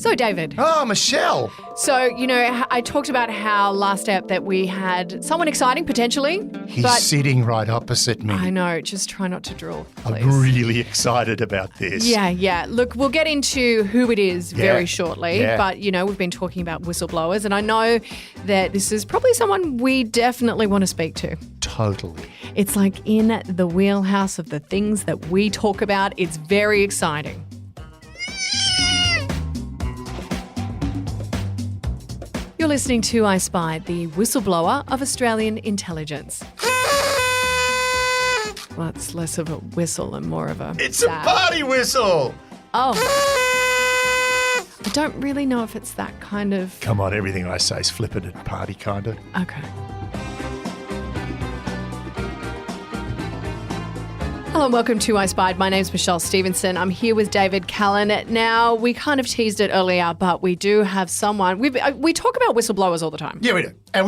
So, David. Oh, Michelle. So, I talked about how last ep that we had someone exciting potentially. He's sitting right opposite me. I know. Just try not to drool, please. I'm really excited about this. Yeah. Look, we'll get into who it is very shortly. Yeah. But, we've been talking about whistleblowers, and I know that this is probably someone we definitely want to speak to. Totally. It's like in the wheelhouse of the things that we talk about. It's very exciting. You're listening to I Spied, the whistleblower of Australian intelligence. Well, it's less of a whistle and more of a It's a party whistle. Oh. I don't really know if it's that kind of... Come on, everything I say is flippant and party kind of. Okay. Hello and welcome to I Spied. My name's Michelle Stevenson. I'm here with David Callan. Now, we kind of teased it earlier, but we do have someone. We talk about whistleblowers all the time. Yeah, we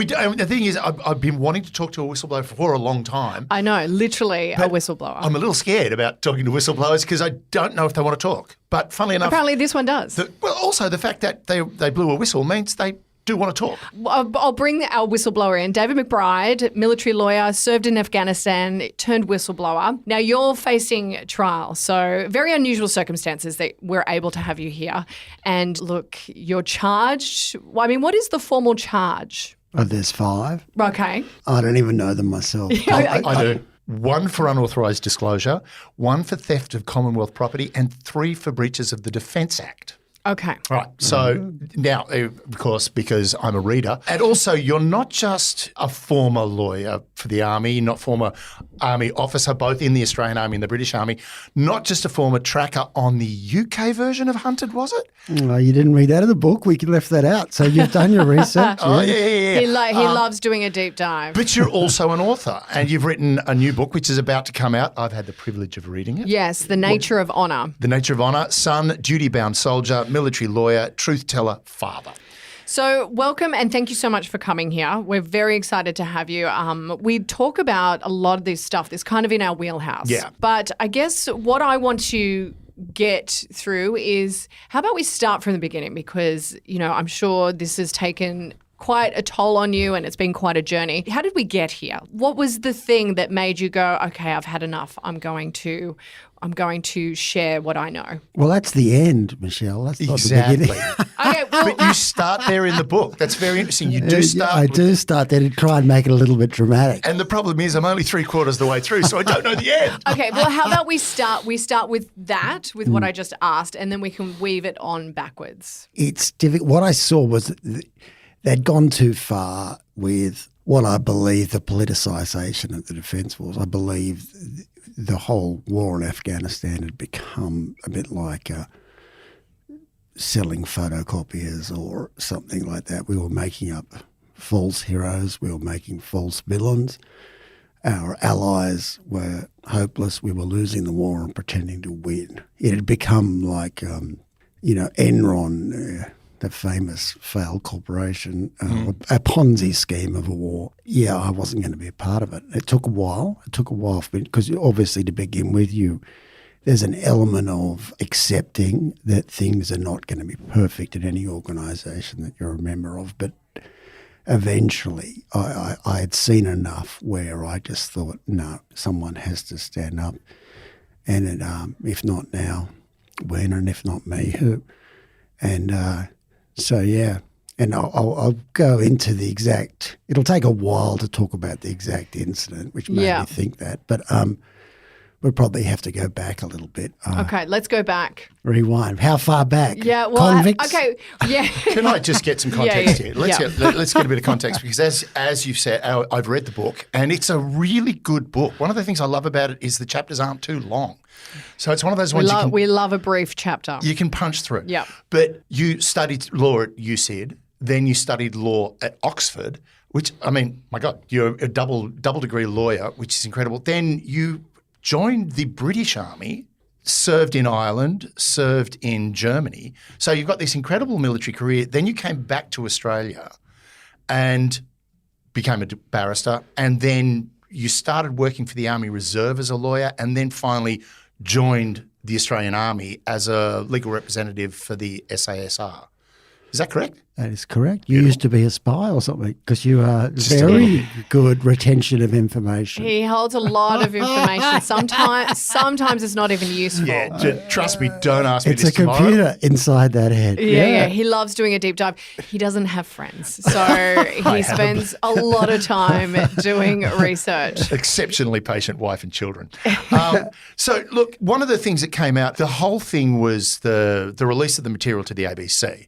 do. And the thing is, I've been wanting to talk to a whistleblower for a long time. I know, literally a whistleblower. I'm a little scared about talking to whistleblowers because I don't know if they want to talk. But funnily enough... Apparently this one does. Also, the fact that they blew a whistle means they do want to talk. I'll bring our whistleblower in. David McBride, military lawyer, served in Afghanistan, turned whistleblower. Now you're facing trial, so very unusual circumstances that we're able to have you here. And look, you're charged. I mean, what is the formal charge? Oh, there's 5. Okay. I don't even know them myself. I do. 1 for unauthorised disclosure, 1 for theft of Commonwealth property, and 3 for breaches of the Defence Act. Okay. Right. So now, of course, because I'm a reader, and also you're not just a former lawyer for the Army, you're not former Army officer, both in the Australian Army and the British Army, not just a former tracker on the UK version of Hunted, was it? Well, you didn't read out of the book. We left that out. So you've done your research. Oh, yeah. He loves doing a deep dive. But you're also an author, and you've written a new book which is about to come out. I've had the privilege of reading it. Yes, The Nature of Honour. The Nature of Honour, son, duty-bound soldier, military lawyer, truth teller, father. So welcome and thank you so much for coming here. We're very excited to have you. We talk about a lot of this stuff that's kind of in our wheelhouse. Yeah. But I guess what I want to get through is how about we start from the beginning because, I'm sure this has taken quite a toll on you and it's been quite a journey. How did we get here? What was the thing that made you go, okay, I've had enough. I'm going to share what I know. Well, that's the end, Michelle. That's not the beginning. Okay, well, But you start there in the book. That's very interesting. You do start. I do start there to try and make it a little bit dramatic. And the problem is I'm only 3/4 the way through, so I don't know the end. okay, well, how about we start with that, with what I just asked, and then we can weave it on backwards. It's difficult. What I saw was that they'd gone too far with what I believe the politicisation of the Defence Force. I believe the whole war in Afghanistan had become a bit like selling photocopiers or something like that. We were making up false heroes. We were making false villains. Our allies were hopeless. We were losing the war and pretending to win. It had become like, Enron, the famous failed corporation, a Ponzi scheme of a war. Yeah, I wasn't going to be a part of it. It took a while. Because obviously to begin with, there's an element of accepting that things are not going to be perfect in any organisation that you're a member of. But eventually I had seen enough where I just thought, no, someone has to stand up. And if not now, when? And if not me, who? And so, yeah, and I'll go into the exact – it'll take a while to talk about the exact incident, which made me think that. But we'll probably have to go back a little bit. Okay, let's go back. Rewind. How far back? Yeah, well, Convicts? okay, yeah. Can I just get some context here? Let's get a bit of context because as you've said, I've read the book and it's a really good book. One of the things I love about it is the chapters aren't too long. So it's one of those ones we love a brief chapter. You can punch through. Yeah. But you studied law at UCED, then you studied law at Oxford, which, I mean, my God, you're a double degree lawyer, which is incredible. Then you joined the British Army, served in Ireland, served in Germany. So you've got this incredible military career. Then you came back to Australia and became a barrister, and then you started working for the Army Reserve as a lawyer and then finally joined the Australian Army as a legal representative for the SASR. Is that correct? That is correct. You used to be a spy or something because you are very good retention of information. He holds a lot of information. Sometimes it's not even useful. Yeah, trust me, don't ask me It's this a computer inside that head. Yeah. He loves doing a deep dive. He doesn't have friends, so he spends a lot of time doing research. Exceptionally patient wife and children. So, look, one of the things that came out, the whole thing was the release of the material to the ABC.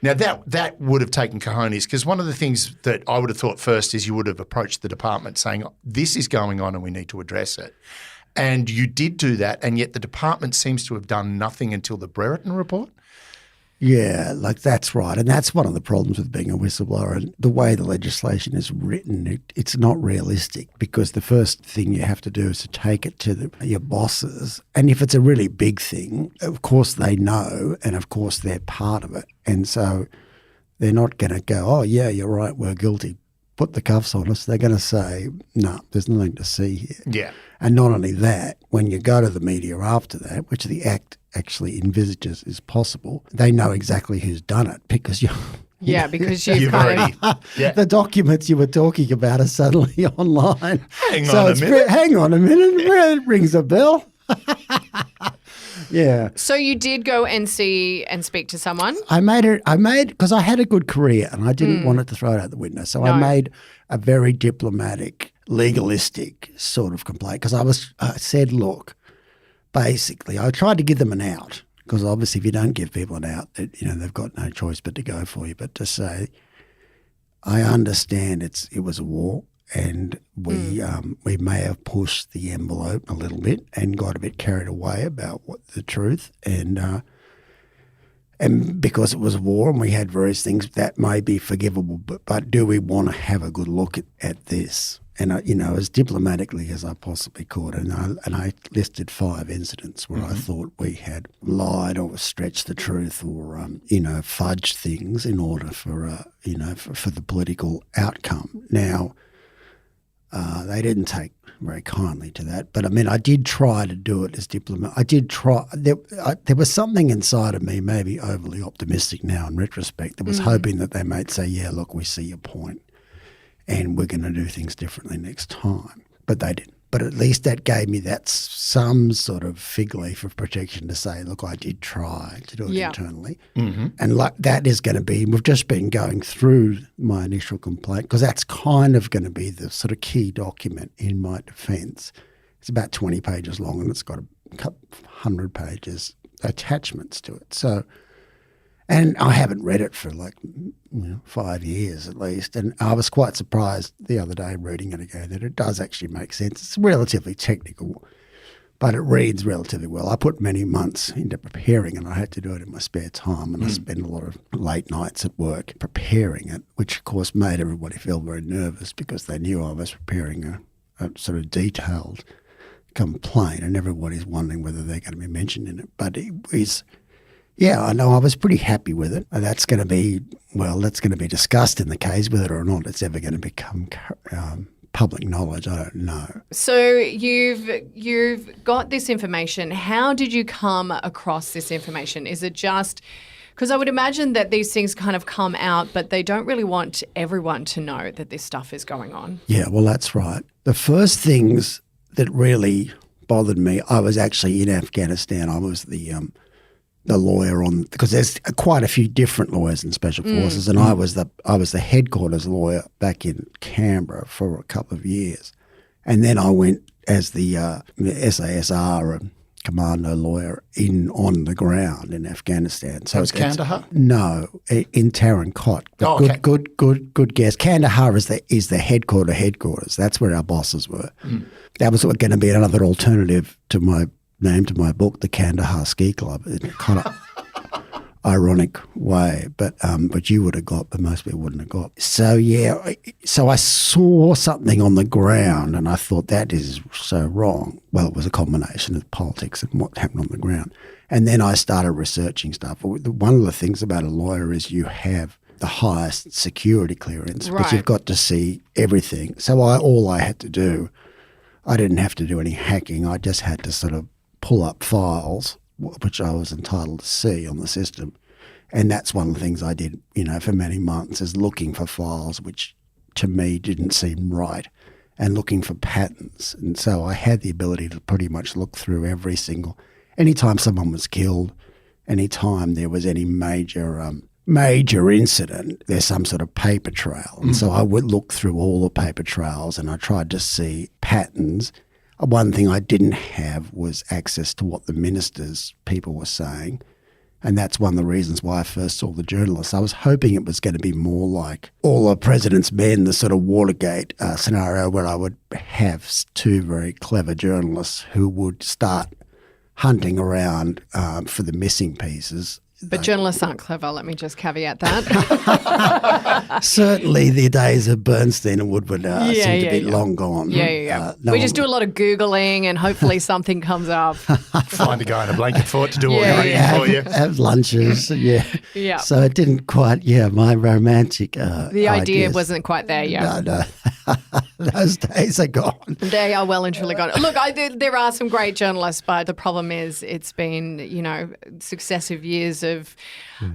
Now, that would have taken cojones because one of the things that I would have thought first is you would have approached the department saying, this is going on and we need to address it. And you did do that, and yet the department seems to have done nothing until the Brereton Report. Yeah, like that's right. And that's one of the problems with being a whistleblower. And the way the legislation is written, it's not realistic because the first thing you have to do is to take it to your bosses. And if it's a really big thing, of course they know and of course they're part of it. And so they're not going to go, oh, yeah, you're right, we're guilty. Put the cuffs on us. They're going to say, no, there's nothing to see here. Yeah. And not only that, when you go to the media after that, which the Act actually envisages is possible, they know exactly who's done it because because you've kind of the documents you were talking about are suddenly online. Hang on a minute. It rings a bell. Yeah. So you did go and see and speak to someone? I made because I had a good career and I didn't want it to throw it out the window. So I made a very diplomatic, legalistic sort of complaint because I said, look, basically, I tried to give them an out because obviously if you don't give people an out, they've got no choice but to go for you. But to say, I understand it was a war. And we may have pushed the envelope a little bit and got a bit carried away about the truth, and because it was a war and we had various things that may be forgivable. But do we want to have a good look at this? And as diplomatically as I possibly could, and I listed 5 incidents where I thought we had lied or stretched the truth or fudged things in order for for the political outcome. Now. They didn't take very kindly to that. But, I mean, I did try to do it as diplomat. I did try. There was something inside of me, maybe overly optimistic now in retrospect, that was hoping that they might say, yeah, look, we see your point and we're going to do things differently next time. But they didn't. But at least that gave me some sort of fig leaf of protection to say, look, I did try to do it internally. Mm-hmm. And that is going to be, we've just been going through my initial complaint because that's kind of going to be the sort of key document in my defence. It's about 20 pages long and it's got a couple 100 pages attachments to it. So, and I haven't read it for 5 years at least. And I was quite surprised the other day reading it again that it does actually make sense. It's relatively technical, but it reads relatively well. I put many months into preparing and I had to do it in my spare time. And I spent a lot of late nights at work preparing it, which of course made everybody feel very nervous because they knew I was preparing a sort of detailed complaint and everybody's wondering whether they're going to be mentioned in it. But it was... Yeah, I know. I was pretty happy with it. That's going to be discussed in the case, whether or not it's ever going to become public knowledge. I don't know. So you've got this information. How did you come across this information? Is it just because I would imagine that these things kind of come out, but they don't really want everyone to know that this stuff is going on? Yeah, well, that's right. The first things that really bothered me, I was actually in Afghanistan. I was the lawyer because there's quite a few different lawyers in special forces, and I was the headquarters lawyer back in Canberra for a couple of years, and then I went as the SASR commando lawyer on the ground in Afghanistan. So it was Kandahar? No, in Tarankot. Oh, okay. Good guess. Kandahar is the headquarters. That's where our bosses were. That was going to be another alternative to my name to my book, The Kandahar Ski Club, in a kind of ironic way, but you would have got, but most people wouldn't have got. So I saw something on the ground and I thought that is so wrong. Well, it was a combination of politics and what happened on the ground. And then I started researching stuff. One of the things about a lawyer is you have the highest security clearance, but you've got to see everything. So all I had to do, I didn't have to do any hacking. I just had to sort of pull up files, which I was entitled to see on the system. And that's one of the things I did, for many months, is looking for files which to me didn't seem right and looking for patterns. And so I had the ability to pretty much look through anytime someone was killed, anytime there was any major incident, there's some sort of paper trail. And so I would look through all the paper trails and I tried to see patterns. One thing I didn't have was access to what the people were saying. And that's one of the reasons why I first saw the journalists. I was hoping it was going to be more like All the President's Men, the sort of Watergate scenario, where I would have two very clever journalists who would start hunting around for the missing pieces. But journalists aren't clever, let me just caveat that. Certainly the days of Bernstein and Woodward seem to be long gone. We just do a lot of Googling and hopefully something comes up. Find a guy in a blanket fort to do all your reading for you. Have lunches, Yeah. So it didn't quite, my romantic the idea ideas. wasn't quite there yet. No. Those days are gone. They are well and truly gone. Look, there are some great journalists, but the problem is it's been, successive years of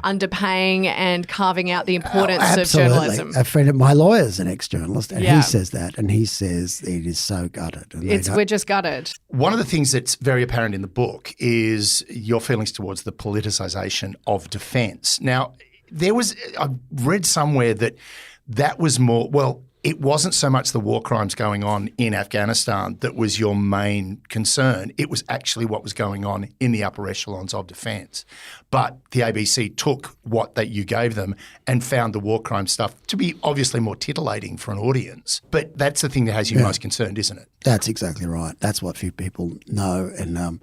underpaying and carving out the importance of journalism. A friend of my lawyer is an ex-journalist, and he says that, and he says it is so gutted. And We're just gutted. One of the things that's very apparent in the book is your feelings towards the politicisation of defence. Now, I read somewhere that was more, it wasn't so much the war crimes going on in Afghanistan that was your main concern. It was actually what was going on in the upper echelons of defence. But the ABC took what that you gave them and found the war crime stuff to be obviously more titillating for an audience. But that's the thing that has you most concerned, isn't it? That's exactly right. That's what few people know. And and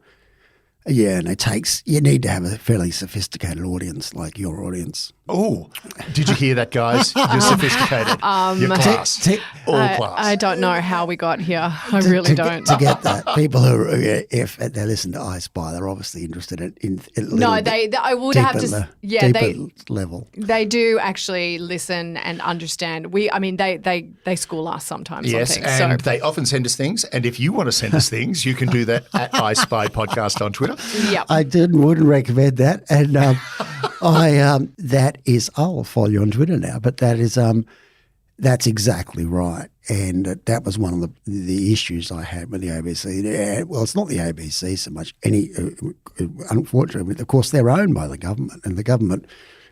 you need to have a fairly sophisticated audience like your audience. Oh, did you hear that, guys? You're sophisticated. You're class. All class. I don't know how we got here. I really don't. To get that, people who, if they listen to I Spy, they're obviously interested in I would have to. Deeper level. They do actually listen and understand. They school us sometimes. Yes, on things, they often send us things. And if you want to send us things, you can do that at I Spy Podcast on Twitter. Yep. I wouldn't recommend that, and I'll follow you on Twitter now, but that's exactly right. And that was one of the issues I had with the ABC. Well, it's not the ABC so much. Unfortunately, of course, they're owned by the government, and the government,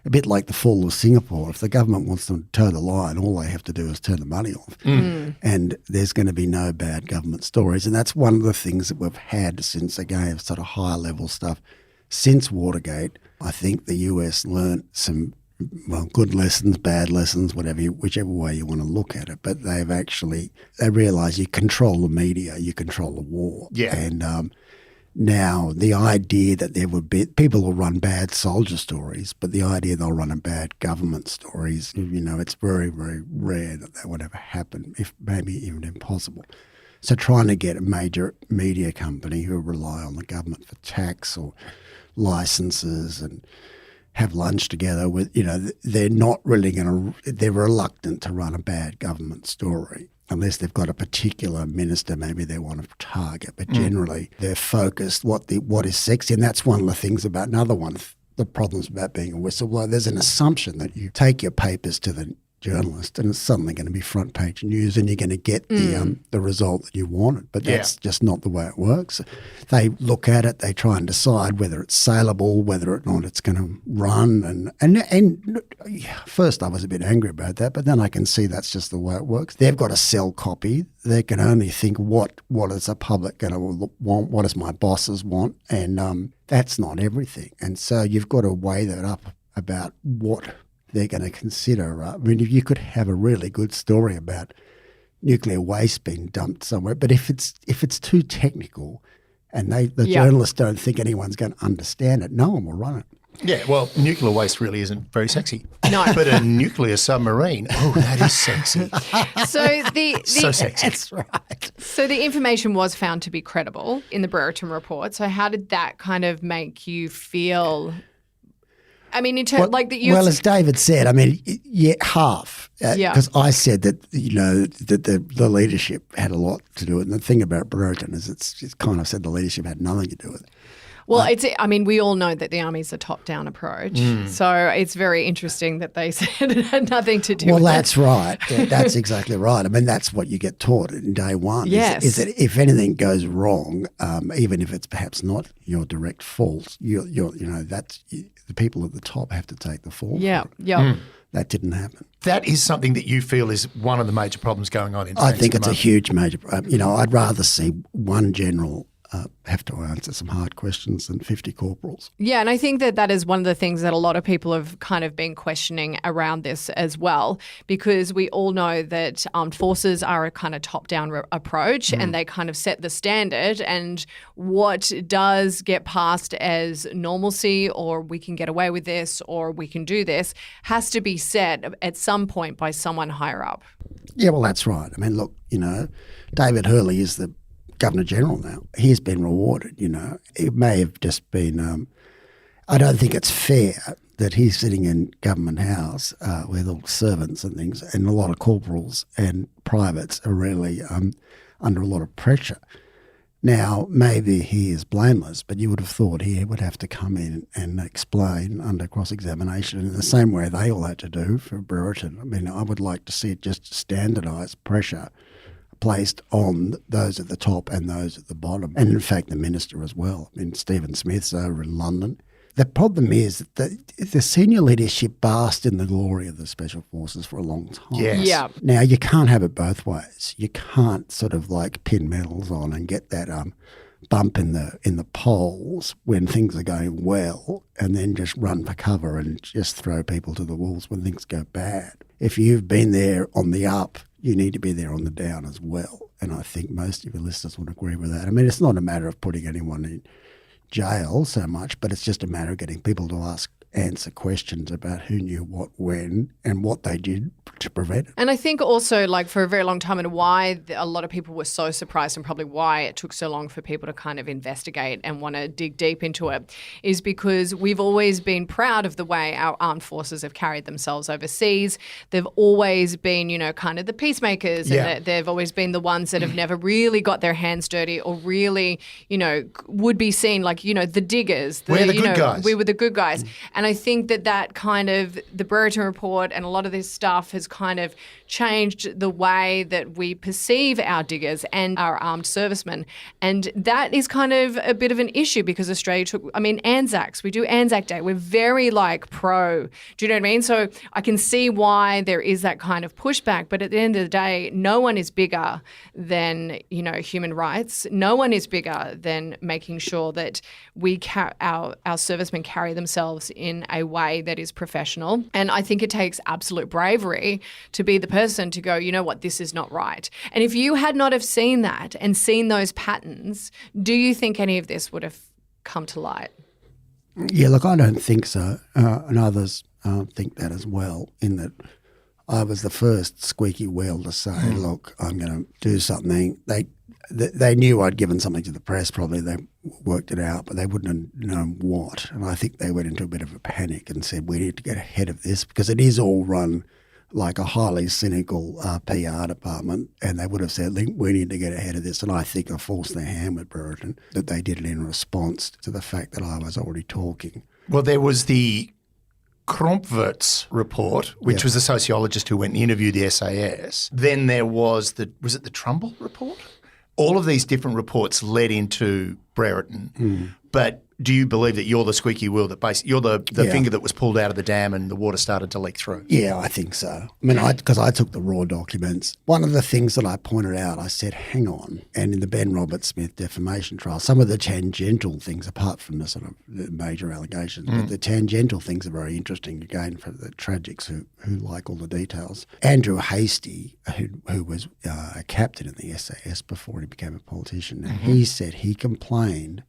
a bit like the fall of Singapore, if the government wants them to toe the line, all they have to do is turn the money off. And there's going to be no bad government stories. And that's one of the things that we've had since, again, sort of higher level stuff. Since Watergate, I think the US learned some good lessons, bad lessons, whichever way you want to look at it. But they realise you control the media, you control the war. Yeah. And now the idea that there would be people will run bad soldier stories, but the idea they'll run a bad government stories, it's very, very rare that would ever happen, if maybe even impossible. So trying to get a major media company who rely on the government for tax or licenses and have lunch together with, they're not really they're reluctant to run a bad government story unless they've got a particular minister maybe they want to target. But generally they're focused what is sexy. And that's one of the things about another one, the problems about being a whistleblower. There's an assumption that you take your papers to the journalist and it's suddenly going to be front page news and you're going to get the result that you wanted. But that's just not the way it works. They look at it, they try and decide whether it's saleable, whether or not it's going to run. And first I was a bit angry about that, but then I can see that's just the way it works. They've got to sell copy. They can only think what is the public going to want, what does my bosses want, and that's not everything. And so you've got to weigh that up about what they're going to consider. I mean, if you could have a really good story about nuclear waste being dumped somewhere, but if it's too technical and the journalists don't think anyone's going to understand it, no one will run it. Yeah, well, nuclear waste really isn't very sexy. No. But a nuclear submarine, that is sexy. So sexy. That's right. So the information was found to be credible in the Brereton Report. So how did that kind of make you feel I mean, in terms like that you. Well, as David said, I mean, yeah, half. Yeah. Because I said that that the leadership had a lot to do with it. And the thing about Brereton is it's kind of said the leadership had nothing to do with it. Well, I mean, we all know that the Army's a top-down approach. So it's very interesting that they said it had nothing to do with it. Well, that's right. Yeah, that's exactly right. I mean, that's what you get taught in day one. Yes. Is that if anything goes wrong, even if it's perhaps not your direct fault, that's the people at the top have to take the fall. Yeah, for it. yeah. That didn't happen. That is something that you feel is one of the major problems going on in I defence think at it's the a moment. huge major problem. I'd rather see one general have to answer some hard questions than 50 corporals. Yeah, and I think that is one of the things that a lot of people have kind of been questioning around this as well, because we all know that armed forces are a kind of top-down approach and they kind of set the standard, and what does get passed as normalcy or we can get away with this or we can do this has to be set at some point by someone higher up. Yeah, well, that's right. I mean, look, David Hurley is the Governor-General now. He's been rewarded, It may have just been I don't think it's fair that he's sitting in Government House with all servants and things, and a lot of corporals and privates are really under a lot of pressure. Now, maybe he is blameless, but you would have thought he would have to come in and explain under cross-examination in the same way they all had to do for Brereton. I mean, I would like to see it just standardised pressure placed on those at the top and those at the bottom, and in fact the minister as well. I mean, Stephen Smith's over in London. The problem is that the senior leadership basked in the glory of the Special Forces for a long time. Yes. Yeah. Now, you can't have it both ways. You can't sort of like pin medals on and get that bump in the polls when things are going well, and then just run for cover and just throw people to the wolves when things go bad. If you've been there on the up, you need to be there on the down as well. And I think most of your listeners would agree with that. I mean, it's not a matter of putting anyone in jail so much, but it's just a matter of getting people to answer questions about who knew what when and what they did to prevent it. And I think also, like, for a very long time, and why a lot of people were so surprised, and probably why it took so long for people to kind of investigate and want to dig deep into it, is because we've always been proud of the way our armed forces have carried themselves overseas. They've always been, kind of the peacemakers, and they've always been the ones that have never really got their hands dirty or really, would be seen like, the diggers. We're the good guys. We were the good guys. And I think that kind of the Brereton Report and a lot of this stuff has kind of changed the way that we perceive our diggers and our armed servicemen. And that is kind of a bit of an issue because Australia Anzacs, we do Anzac Day. We're very pro. Do you know what I mean? So I can see why there is that kind of pushback. But at the end of the day, no one is bigger than, human rights. No one is bigger than making sure that our servicemen carry themselves in a way that is professional. And I think it takes absolute bravery to be the person to go, you know what, this is not right. And if you had not have seen that and seen those patterns, do you think any of this would have come to light? Yeah, look, I don't think so. And others think that as well, in that I was the first squeaky wheel to say, look, I'm going to do something. They knew I'd given something to the press, probably they worked it out, but they wouldn't have known what. And I think they went into a bit of a panic and said, we need to get ahead of this, because it is all run like a highly cynical PR department, and they would have said, we need to get ahead of this. And I think I forced their hand with Brereton, that they did it in response to the fact that I was already talking. Well, there was the Krompert's report, which was a sociologist who went and interviewed the SAS. Then there was was it the Trumbull report? All of these different reports led into Brereton. But do you believe that you're the squeaky wheel, that basically you're the finger that was pulled out of the dam and the water started to leak through? Yeah, I think so. I mean, because I took the raw documents. One of the things that I pointed out, I said, hang on. And in the Ben Roberts-Smith defamation trial, some of the tangential things, apart from the sort of the major allegations, but the tangential things are very interesting, again, for the tragics who like all the details. Andrew Hastie, who was a captain in the SAS before he became a politician, and he said he complained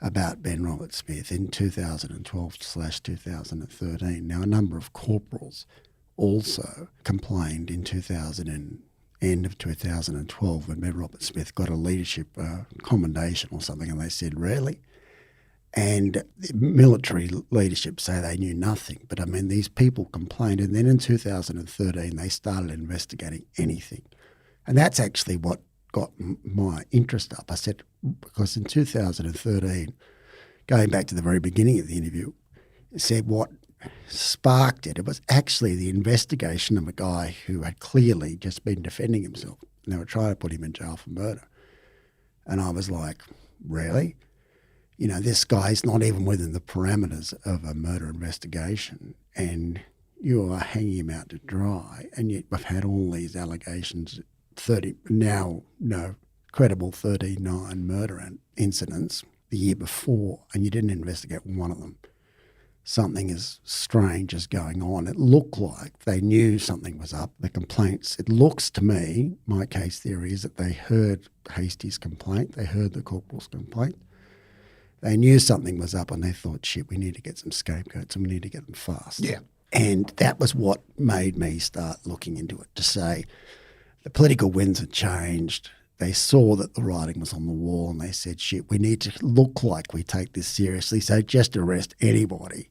about Ben Roberts-Smith in 2012/2013. Now, a number of corporals also complained in end of 2012 when Ben Roberts-Smith got a leadership commendation or something, and they said, really? And military leadership say they knew nothing. But, I mean, these people complained. And then in 2013, they started investigating anything. And that's actually what got my interest up. I said, because in 2013, going back to the very beginning of the interview, it said what sparked it. It was actually the investigation of a guy who had clearly just been defending himself. And they were trying to put him in jail for murder. And I was like, really? You know, this guy's not even within the parameters of a murder investigation, and you are hanging him out to dry, and yet we've had all these allegations, credible 39 murder incidents the year before, and you didn't investigate one of them. Something as strange is going on. It looked like they knew something was up. The complaints, it looks to me, my case theory is that they heard Hastie's complaint, they heard the corporal's complaint. They knew something was up and they thought, shit, we need to get some scapegoats and we need to get them fast. Yeah. And that was what made me start looking into it, to say the political winds had changed. They saw that the writing was on the wall and they said, shit, we need to look like we take this seriously. So just arrest anybody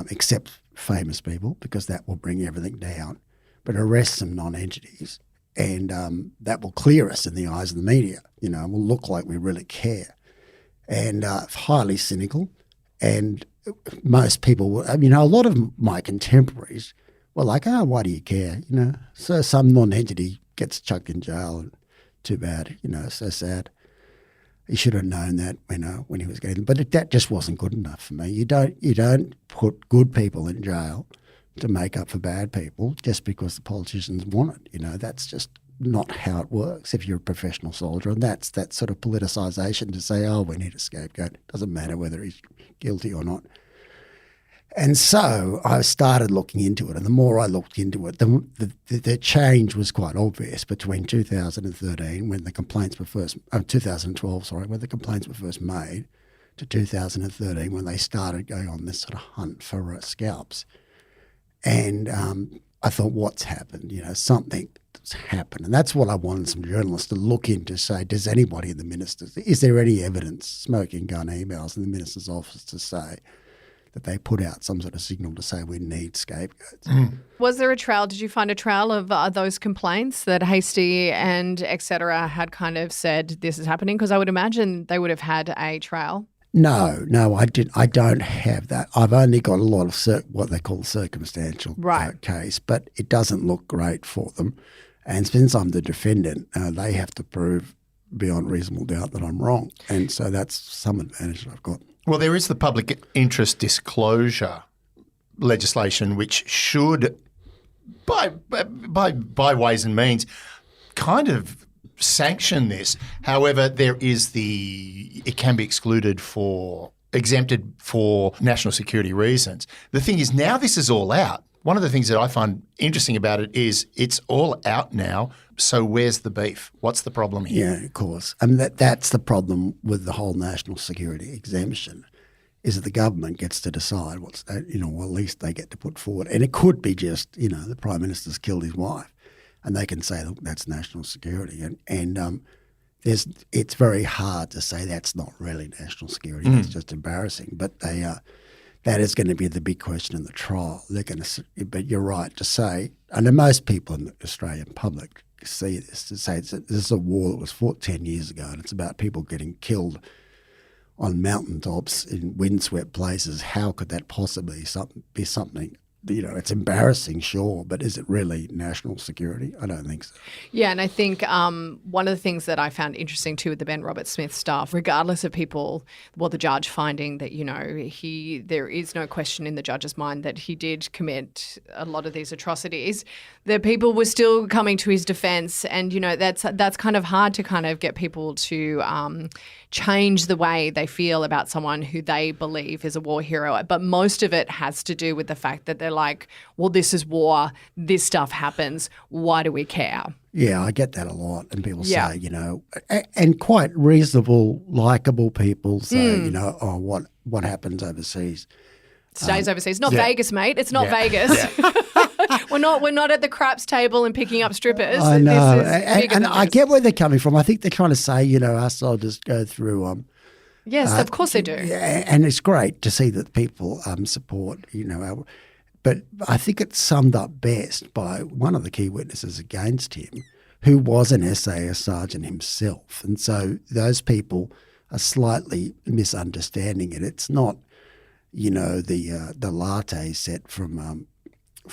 except famous people, because that will bring everything down. But arrest some non-entities and that will clear us in the eyes of the media. You know, we'll look like we really care. And highly cynical. And most people, a lot of my contemporaries were like, oh, why do you care? You know, so some non-entity gets chucked in jail and too bad, so sad. He should have known that when he was getting, but that just wasn't good enough for me. You don't put good people in jail to make up for bad people just because the politicians want it. That's just not how it works if you're a professional soldier. And that's that sort of politicisation to say, oh, we need a scapegoat. Doesn't matter whether he's guilty or not. And so I started looking into it, and the more I looked into it, the change was quite obvious between 2013, when the complaints were first, 2012, sorry, when the complaints were first made, to 2013, when they started going on this sort of hunt for scalps. And I thought, what's happened? Something's happened. And that's what I wanted some journalists to look into, say, does anybody in the minister's, is there any evidence, smoking gun emails in the minister's office to say that they put out some sort of signal to say we need scapegoats? Was there a trail? Did you find a trail of those complaints that Hastie and et cetera had kind of said this is happening? Because I would imagine they would have had a trail. No, I didn't. I don't have that. I've only got a lot of what they call circumstantial case, but it doesn't look great for them. And since I'm the defendant, they have to prove beyond reasonable doubt that I'm wrong. And so that's some advantage that I've got. Well, there is the public interest disclosure legislation, which should, by ways and means, kind of sanction this. However, it can be exempted for national security reasons. The thing is, now this is all out. One of the things that I find interesting about it is it's all out now. So where's the beef? What's the problem here? Yeah, of course. I mean, that's the problem with the whole national security exemption, is that the government gets to decide what's, well, at least they get to put forward. And it could be just, the Prime Minister's killed his wife, and they can say, look, that's national security. And it's very hard to say that's not really national security. That's just embarrassing. But that is going to be the big question in the trial. But you're right to say, and most people in the Australian public see this, to say this is a war that was fought 10 years ago, and it's about people getting killed on mountaintops in windswept places. How could that possibly be something? It's embarrassing, sure, but is it really national security? I don't think so. Yeah, and I think one of the things that I found interesting too with the Ben Roberts-Smith stuff, regardless of the judge finding that, there is no question in the judge's mind that he did commit a lot of these atrocities, the people were still coming to his defence, and that's kind of hard to kind of get people to change the way they feel about someone who they believe is a war hero. But most of it has to do with the fact that they're like, well, this is war, this stuff happens, why do we care? Yeah, I get that a lot. And people say, and quite reasonable, likeable people say, oh, what happens overseas? Stays overseas. Not Vegas, mate. It's not Vegas. Yeah. We're not at the craps table and picking up strippers. I know. And I get where they're coming from. I think they're trying to say, our soldiers go through Yes, of course they do. And it's great to see that people support, but I think it's summed up best by one of the key witnesses against him, who was an SAS sergeant himself. And so those people are slightly misunderstanding it. It's not, the latte set from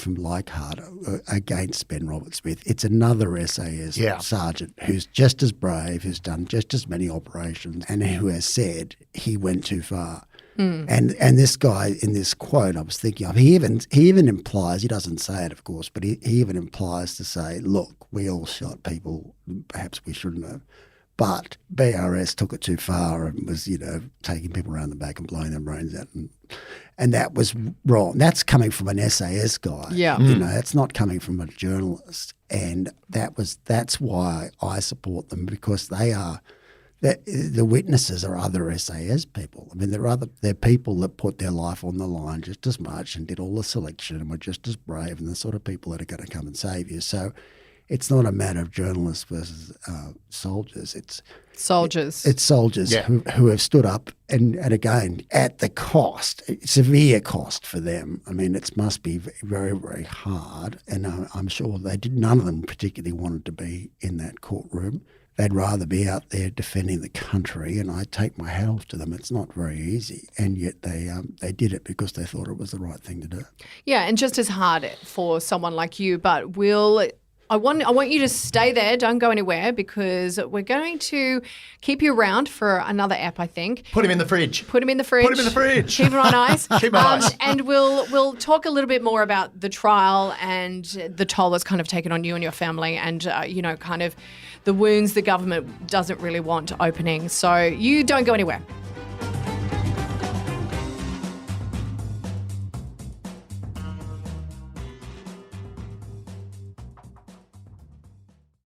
Leichhardt against Ben Roberts-Smith. It's another SAS sergeant who's just as brave, who's done just as many operations, and who has said he went too far. And this guy in this quote I was thinking of, he even implies, he doesn't say it of course, but he even implies to say, look, we all shot people, perhaps we shouldn't have, but BRS took it too far and was, taking people around the back and blowing their brains out, and that was wrong. That's coming from an SAS guy. Yeah. That's not coming from a journalist, and that's why I support them, because the witnesses are other SAS people. I mean, they're people that put their life on the line just as much and did all the selection and were just as brave, and the sort of people that are going to come and save you. So it's not a matter of journalists versus soldiers. It's soldiers. It's soldiers who have stood up and again, at the cost, severe cost for them. I mean, it must be very, very hard, and I'm sure none of them particularly wanted to be in that courtroom. They'd rather be out there defending the country, and I take my hat off to them. It's not very easy, and yet they did it because they thought it was the right thing to do. Yeah, and just as hard for someone like you, but I want you to stay there. Don't go anywhere, because we're going to keep you around for another ep, I think. Put him in the fridge. Put him in the fridge. Keep him on ice. Keep him on ice. And we'll talk a little bit more about the trial and the toll that's kind of taken on you and your family, and kind of the wounds the government doesn't really want opening. So you don't go anywhere.